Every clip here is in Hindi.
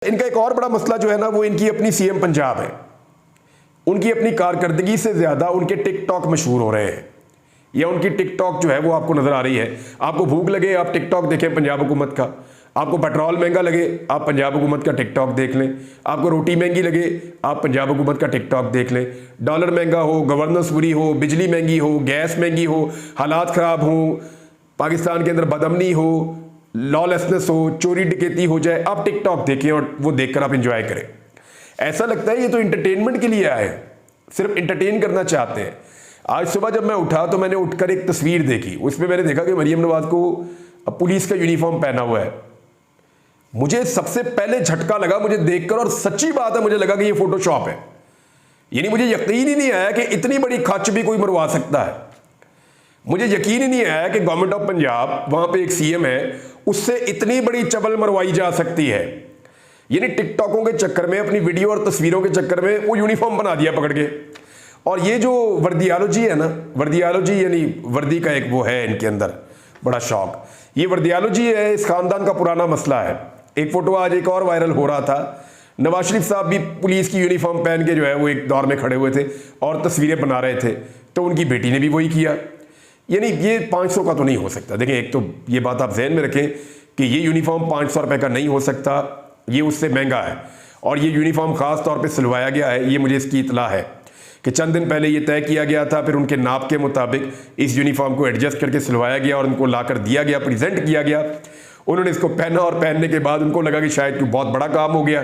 इनका एक और बड़ा मसला जो है ना, वो इनकी अपनी सीएम पंजाब है। उनकी अपनी कारकर्दगी से ज्यादा उनके टिकटॉक मशहूर हो रहे हैं, या उनकी टिकटॉक जो है वो आपको नजर आ रही है। आपको भूख लगे आप टिकटॉक देखें पंजाब हुकूमत का, आपको पेट्रोल महंगा लगे आप पंजाब हुकूमत का टिकटॉक देख लें, आपको रोटी महंगी लगे आप पंजाब हुकूमत का टिकटॉक देख लें। डॉलर महंगा हो, गवर्नेंस बुरी हो, बिजली महंगी हो, गैस महंगी हो, हालात ख़राब हो, पाकिस्तान के अंदर बदअमनी हो, लॉलेसनेस हो, चोरी डकैती हो जाए, आप टिकटॉक देखें और वो देखकर आप इंजॉय करें। ऐसा लगता है ये तो इंटरटेनमेंट के लिए आए, सिर्फ इंटरटेन करना चाहते हैं। आज सुबह जब मैं उठा तो मैंने उठकर एक तस्वीर देखी, उसमें मैंने देखा कि मरियम नवाज को पुलिस का यूनिफॉर्म पहना हुआ है। मुझे सबसे पहले झटका लगा मुझे देखकर, और सच्ची बात है मुझे लगा कि ये फोटोशॉप है। यानी मुझे यकीन ही नहीं आया कि इतनी बड़ी खच भी कोई मरवा सकता है। मुझे यकीन ही नहीं आया कि गवर्नमेंट ऑफ पंजाब, वहां पे एक सीएम है, उससे इतनी बड़ी चबल मरवाई जा सकती है। यानी टिकटॉकों के चक्कर में, अपनी वीडियो और तस्वीरों के चक्कर में वो यूनिफॉर्म बना दिया पकड़ के। और ये जो वर्दियालॉजी है ना, वर्दियालॉजी यानी वर्दी का एक वो है इनके अंदर बड़ा शौक। ये वर्दियालॉजी है, इस खानदान का पुराना मसला है। एक फोटो आज एक और वायरल हो रहा था, नवाज शरीफ साहब भी पुलिस की यूनिफॉर्म पहन के जो है वो एक दौर में खड़े हुए थे और तस्वीरें बना रहे थे, तो उनकी बेटी ने भी वही किया। यानी ये 500 का तो नहीं हो सकता। देखें, एक तो ये बात आप जहन में रखें कि ये यूनिफॉर्म 500 रुपये का नहीं हो सकता, ये उससे महंगा है। और ये यूनिफॉर्म ख़ास तौर पे सिलवाया गया है, ये मुझे इसकी इतला है कि चंद दिन पहले ये तय किया गया था, फिर उनके नाप के मुताबिक इस यूनिफॉर्म को एडजस्ट करके सिलवाया गया और उनको लाकर दिया गया, प्रेजेंट किया गया। उन्होंने इसको पहना और पहनने के बाद उनको लगा कि शायद कोई बहुत बड़ा काम हो गया।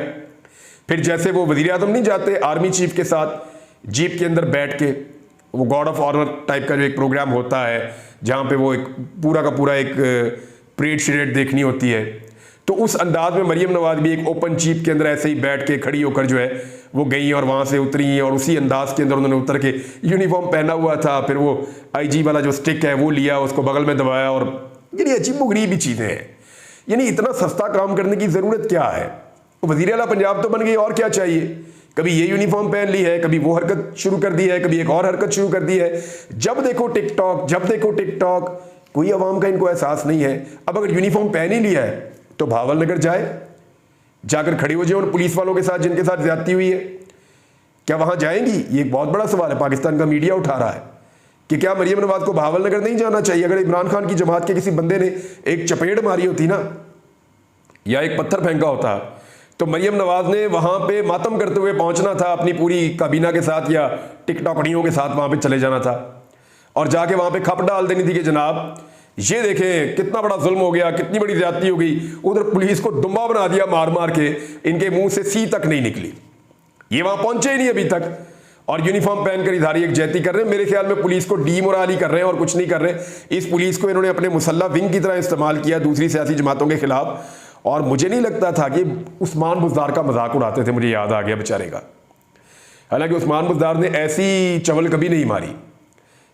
फिर जैसे वो वज़ीर आज़म नहीं जाते आर्मी चीफ के साथ जीप के अंदर बैठ के, वो गॉड ऑफ ऑनर टाइप का जो एक प्रोग्राम होता है जहाँ पे वो एक पूरा का पूरा एक परेड शरेड देखनी होती है, तो उस अंदाज में मरियम नवाज भी एक ओपन जीप के अंदर ऐसे ही बैठ के खड़ी होकर जो है वो गई और वहाँ से उतरी, और उसी अंदाज के अंदर उन्होंने उतर के यूनिफॉर्म पहना हुआ था। फिर वो आईजी वाला जो स्टिक है वो लिया, उसको बगल में दबाया, और यानी अजीबोगरीब ही चीज़ें हैं। यानी इतना सस्ता काम करने की ज़रूरत क्या है? वज़ीर आला पंजाब तो बन गई, और क्या चाहिए? कभी ये यूनिफॉर्म पहन ली है, कभी वो हरकत शुरू कर दी है, कभी एक और हरकत शुरू कर दी है। जब देखो टिकटॉक, जब देखो टिकटॉक। कोई अवाम का इनको एहसास नहीं है। अब अगर यूनिफॉर्म पहन ही लिया है तो भावल नगर जाए, जाकर खड़ी हो जाए उन पुलिस वालों के साथ जिनके साथ ज्यादती हुई है। क्या वहां जाएंगी? ये एक बहुत बड़ा सवाल है, पाकिस्तान का मीडिया उठा रहा है कि क्या मरियम नवाज को भावल नगर नहीं जाना चाहिए? अगर इमरान खान की जमात के किसी बंदे ने एक चपेट मारी होती ना, या एक पत्थर फेंका होता, तो मरियम नवाज ने वहां पे मातम करते हुए पहुंचना था अपनी पूरी काबीना के साथ या टिकटॉकड़ियों के साथ, वहां पे चले जाना था और जाके वहां पे खप डाल देनी थी कि जनाब ये देखें कितना बड़ा जुल्म हो गया, कितनी बड़ी ज्यादती हो गई। उधर पुलिस को दुम्बा बना दिया मार मार के, इनके मुंह से सी तक नहीं निकली। ये वहां पहुंचे ही नहीं अभी तक, और यूनिफॉर्म पहनकर इजहार यकजहती कर रहे हैं। मेरे ख्याल में पुलिस को डीमोराली कर रहे हैं और कुछ नहीं कर रहे। इस पुलिस को इन्होंने अपने मुसल्ला विंग की तरह इस्तेमाल किया दूसरी सियासी जमातों के खिलाफ। और मुझे नहीं लगता था कि उस्मान बुज़दार का मजाक उड़ाते थे, मुझे याद आ गया बेचारे का। हालांकि उस्मान बुज़दार ने ऐसी चवल कभी नहीं मारी,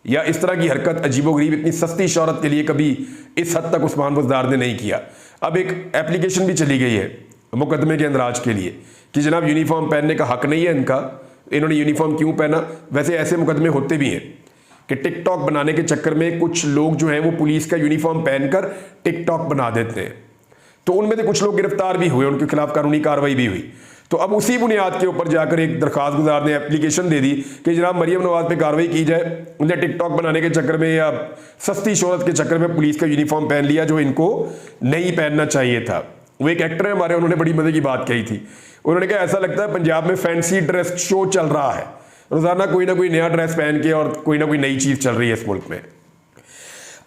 या इस तरह की हरकत अजीबोगरीब इतनी सस्ती शौहरत के लिए कभी इस हद तक उस्मान बुज़दार ने नहीं किया। अब एक एप्लीकेशन भी चली गई है मुकदमे के अंदराज के लिए कि जनाब यूनिफॉर्म पहनने का हक नहीं है इनका, इन्होंने यूनिफॉर्म क्यों पहना। वैसे ऐसे मुकदमे होते भी हैं कि टिकटॉक बनाने के चक्कर में कुछ लोग जो हैं वो पुलिस का यूनिफॉर्म पहनकर टिकटॉक बना देते हैं, तो उनमें से कुछ लोग गिरफ्तार भी हुए, उनके खिलाफ कानूनी कार्रवाई भी हुई। तो अब उसी बुनियाद के ऊपर जाकर एक दरखास्त गुजार ने एप्लीकेशन दे दी कि जनाब मरियम नवाज पे कार्रवाई की जाए, उन्हें टिकटॉक बनाने के चक्कर में या सस्ती शोहरत के चक्कर में पुलिस का यूनिफॉर्म पहन लिया जो इनको नहीं पहनना चाहिए था। वो एक एक्टर है हमारे, उन्होंने बड़ी मजे की बात कही थी। उन्होंने कहा ऐसा लगता है पंजाब में फैंसी ड्रेस शो चल रहा है, रोजाना कोई ना कोई नया ड्रेस पहन के और कोई ना कोई नई चीज चल रही है इस मुल्क में।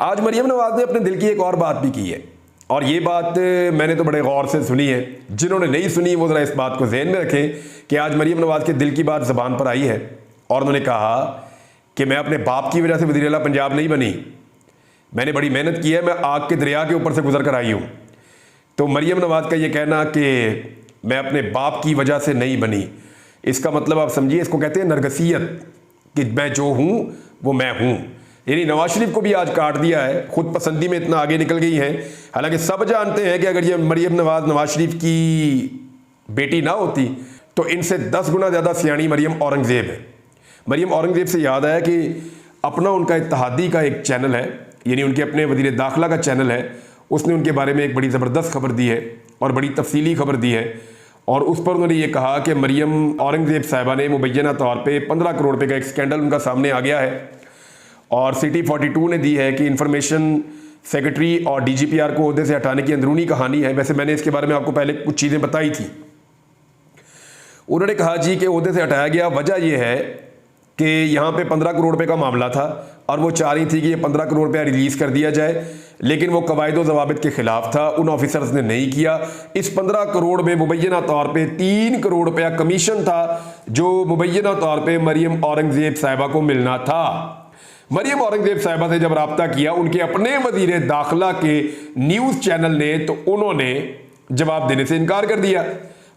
आज मरियम नवाज ने अपने दिल की एक और बात भी की है, और ये बात मैंने तो बड़े गौर से सुनी है। जिन्होंने नहीं सुनी वो ज़रा इस बात को ज़हन में रखें कि आज मरियम नवाज के दिल की बात ज़बान पर आई है, और उन्होंने कहा कि मैं अपने बाप की वजह से वज़ीर आला पंजाब नहीं बनी, मैंने बड़ी मेहनत की है, मैं आग के दरिया के ऊपर से गुजर कर आई हूँ। तो मरियम नवाज का ये कहना कि मैं अपने बाप की वजह से नहीं बनी, इसका मतलब आप समझिए, इसको कहते हैं नरगसियत, कि मैं जो हूँ वो मैं हूँ। यानी नवाज शरीफ को भी आज काट दिया है, खुद पसंदी में इतना आगे निकल गई हैं। हालांकि सब जानते हैं कि अगर ये मरियम नवाज नवाज शरीफ की बेटी ना होती तो इनसे 10 गुना ज़्यादा सियाणी मरियम औरंगज़ेब है। मरियम औरंगज़ेब से याद आया कि अपना उनका इत्तेहादी का एक चैनल है, यानी उनके अपने वज़ीर दाखिला का चैनल है, उसने उनके बारे में एक बड़ी ज़बरदस्त खबर दी है और बड़ी तफसीली खबर दी है। और उस पर उन्होंने ये कहा कि मरियम औरंगजेब साहिबा ने मुबैना तौर पे 15 करोड़ रुपए का एक स्कैंडल उनका सामने आ गया है और सिटी 42 ने दी है कि इंफॉर्मेशन सेक्रेटरी और डीजीपीआर को ओहदे से हटाने की अंदरूनी कहानी है। वैसे मैंने इसके बारे में आपको पहले कुछ चीज़ें बताई थी। उन्होंने कहा जी कि ओहदे से हटाया गया, वजह यह है कि यहाँ पे 15 करोड़ रुपए का मामला था और वो चाह रही थी कि ये 15 करोड़ रुपया रिलीज़ कर दिया जाए, लेकिन वो कवायद व ज़वाबित के खिलाफ था, उन ऑफिसर्स ने नहीं किया। इस 15 करोड़ में मुबैना तौर पे 3 करोड़ रुपया कमीशन था जो मुबैना तौर पे मरियम औरंगजेब साहिबा को मिलना था। मरियम औरंगजेब साहिबा से जब रब्ता किया उनके अपने वजीर दाखिला के न्यूज़ चैनल ने, तो उन्होंने जवाब देने से इनकार कर दिया।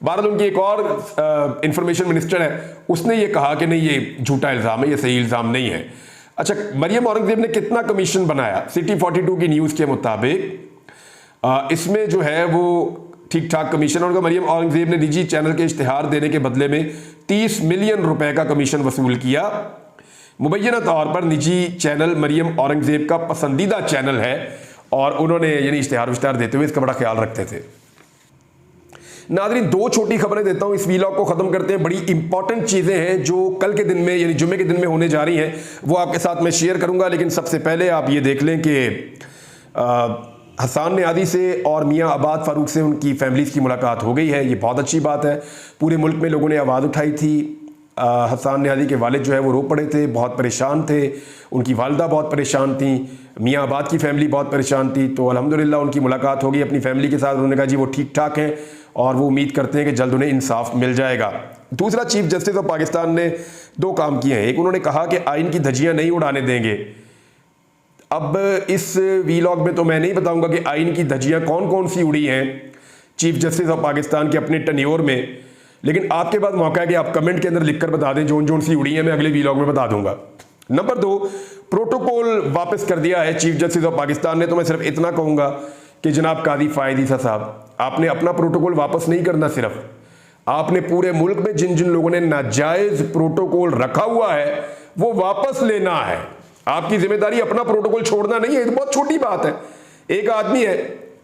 बहरहाल उनकी एक और इंफॉर्मेशन मिनिस्टर है, उसने ये कहा कि नहीं ये झूठा इल्ज़ाम है, ये सही इल्ज़ाम नहीं है। अच्छा, मरियम औरंगजेब ने कितना कमीशन बनाया? सिटी 42 की न्यूज़ के मुताबिक इसमें जो है वो ठीक ठाक कमीशन, और मरियम औरंगजेब ने निजी चैनल के इश्तिहार देने के बदले में 30 मिलियन रुपए का कमीशन वसूल किया। मुबैना तौर पर निजी चैनल मरियम औरंगजेब का पसंदीदा चैनल है और उन्होंने यानी इश्तिहार विश्तिहार देते हुए इसका बड़ा ख्याल रखते थे। नाज़रीन, 2 छोटी खबरें देता हूं, इस वीलॉग को ख़त्म करते हैं। बड़ी इंपॉर्टेंट चीज़ें हैं जो कल के दिन में यानी जुम्मे के दिन में होने जा रही हैं, वो आपके साथ मैं शेयर करूंगा। लेकिन सबसे पहले आप ये देख लें कि हसन नियाज़ी से और मियाँ आबाद फ़ारूक से उनकी फैमिलीज़ की मुलाकात हो गई है। ये बहुत अच्छी बात है। पूरे मुल्क में लोगों ने आवाज़ उठाई थी। हसन नियाज़ी के वालिद जो है वो रो पड़े थे, बहुत परेशान थे, उनकी वालदा बहुत परेशान थी, मियाँ आबाद की फैमिली बहुत परेशान थी। तो अल्हम्दुलिल्लाह उनकी मुलाकात होगी अपनी फैमिली के साथ। उन्होंने कहा जी वो ठीक ठाक हैं और वो उम्मीद करते हैं कि जल्द उन्हें इंसाफ मिल जाएगा। दूसरा, चीफ जस्टिस ऑफ पाकिस्तान ने 2 काम किए हैं। एक, उन्होंने कहा कि आइन की धज्जियाँ नहीं उड़ाने देंगे। अब इस वीलॉग में तो मैं नहीं बताऊंगा कि आइन की धज्जियाँ कौन कौन सी उड़ी हैं चीफ जस्टिस ऑफ पाकिस्तान के अपने टन्योर में, लेकिन आपके पास मौका है कि आप कमेंट के अंदर लिखकर बता दें जोन जोन सी उड़ी हैं, मैं अगले वीलॉग में बता दूंगा। नंबर 2, प्रोटोकॉल वापस कर दिया है चीफ जस्टिस ऑफ पाकिस्तान ने। तो मैं सिर्फ इतना कहूंगा कि जनाब कादी फायद ईसा साहब, आपने अपना प्रोटोकॉल वापस नहीं करना, सिर्फ आपने पूरे मुल्क में जिन जिन लोगों ने नाजायज प्रोटोकॉल रखा हुआ है वो वापस लेना है। आपकी जिम्मेदारी अपना प्रोटोकॉल छोड़ना नहीं है। ये तो बहुत छोटी बात है। एक आदमी है,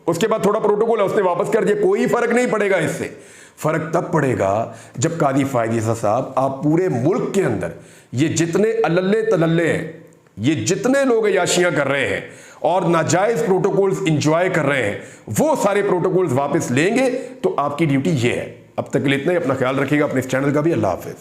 उसके बाद थोड़ा प्रोटोकॉल है, उसने वापस कर दिया, कोई फर्क नहीं पड़ेगा। इससे फर्क तब पड़ेगा जब कादी फायद ईसा साहब आप पूरे मुल्क के अंदर ये जितने अल्ले तलल्ले हैं, ये जितने लोग अयाशियां कर रहे हैं और नाजायज प्रोटोकॉल्स इंजॉय कर रहे हैं, वो सारे प्रोटोकॉल्स वापस लेंगे। तो आपकी ड्यूटी ये है। अब तक के लिए इतना ही। अपना ख्याल रखिएगा, अपने इस चैनल का भी। अल्लाह हाफिज।